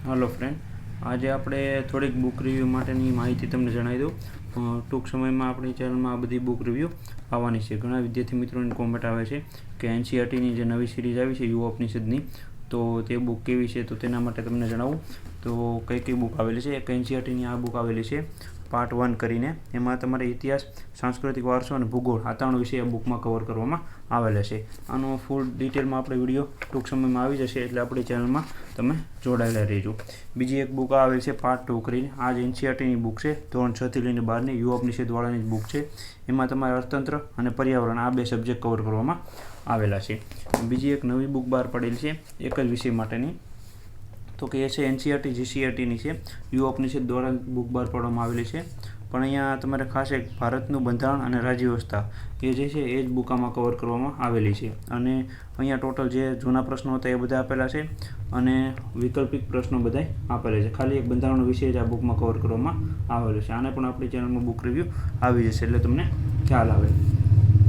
Hello friend, आज આપણે થોડીક બુક રિવ્યૂ માટેની માહિતી તમને જણાવી દઉં. ટૂંક સમયમાં આપણી ચેનલમાં આ બધી બુક રિવ્યૂ આવવાની છે. ઘણા વિદ્યાર્થી મિત્રોની કોમેન્ટ આવે છે કે એનસીઈઆરટીની જે નવી સિરીઝ આવી છે યુવા ઉપનિષદની, તો તે બુક કેવી છે, તો તેના માટે તમને જણાવું તો કઈ કઈ બુક આવેલી છે. એક એનસીઈઆરટીની આ બુક આવેલી છે પાર્ટ 1 કરીને. એમાં તમારે ઇતિહાસ, સાંસ્કૃતિક વારસો અને ભૂગોળ આ ત્રણ વિષય આ બુકમાં કવર કરવામાં આવેલા છે. આનો ફૂલ ડિટેલમાં આપણે વિડીયો ટૂંક સમયમાં આવી જશે, એટલે આપણી ચેનલમાં તમે જોડાયેલા રહેજો. બીજી એક બુક આવેલી છે પાર્ટ 2 કરીને. આ જ એનસીઈઆરટીની બુક છે, ધોરણ 6 થી લઈને 12ની યુવા ઉપનિષદવાળાની જ બુક છે. એમાં તમારે અર્થતંત્ર અને પર્યાવરણ આ બે સબ્જેક્ટ કવર કરવામાં આવેલા છે. બીજી એક નવી બુક બહાર પડેલી છે એક જ વિષય માટેની, તો કે એ છે એનસીઈઆરટી જીસીઈઆરટીની છે. યુવા ઉપનિષદ દ્વારા બુક બહાર પાડવામાં આવેલી છે. પણ અહીંયા તમારે ખાસ એક ભારતનું બંધારણ અને રાજ્ય વ્યવસ્થા એ જે છે એ જ બુક આમાં કવર કરવામાં આવેલી છે. અને અહીંયા ટોટલ જે જૂના પ્રશ્નો હતા એ બધા આપેલા છે અને વૈકલ્પિક પ્રશ્નો બધા આપેલા છે. ખાલી એક બંધારણનો વિષય જ આ બુકમાં કવર કરવામાં આવેલો છે. આને પણ આપણી ચેનલમાં બુક રિવ્યૂ આવી જશે, એટલે તમને ખ્યાલ આવે.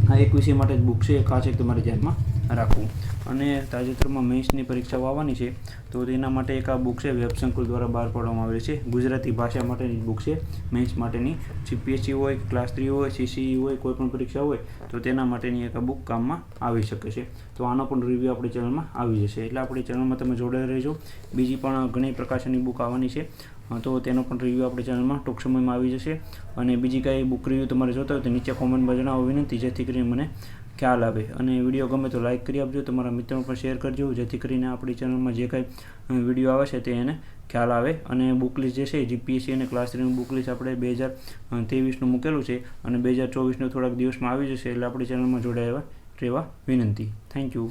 આ એક વિષય માટે જ બુક છે, ખાસ એક તમારે ધ્યાનમાં રાખવું. અને તાજેતરમાં મેન્સની પરીક્ષાઓ આવવાની છે, તો તેના માટે એક આ બુક છે વેબ સંકુલ દ્વારા બહાર પાડવામાં આવેલી છે. ગુજરાતી ભાષા માટેની બુક છે મેન્સ માટેની. જીપીએસસી હોય, ક્લાસ 3 હોય, સીસીઈ હોય, કોઈ પણ પરીક્ષા હોય તો તેના માટેની એક આ બુક કામમાં આવી શકે છે. તો આનો પણ રિવ્યૂ આપણી ચેનલમાં આવી જશે, એટલે આપણી ચેનલમાં તમે જોડાઈ રહેજો. બીજી પણ ઘણી પ્રકારની બુક આવવાની છે, તો તેનો પણ રિવ્યૂ આપણી ચેનલમાં ટૂંક સમયમાં આવી જશે. અને બીજી કાંઈ બુક રિવ્યૂ તમારે જોતા હોય તો નીચે કોમેન્ટમાં જણાવો વિનંતી, જેથી કરીને મને ખ્યાલ આવે. અને વિડીયો ગમે તો લાઇક કરી આપજો, તમારા મિત્રોને પણ શેર કરજો, જેથી કરીને આપણી ચેનલમાં જે કાંઈ વિડીયો આવે છે તે એને ખ્યાલ આવે. અને બુક લિસ્ટ જે છે જીપીએસસી અને ક્લાસ 3નું બુક લિસ્ટ આપણે 2023નું મૂકેલું છે અને 2024નું થોડાક દિવસમાં આવી જશે, એટલે આપણી ચેનલમાં જોડાયેલા રહેવા વિનંતી. Thank you.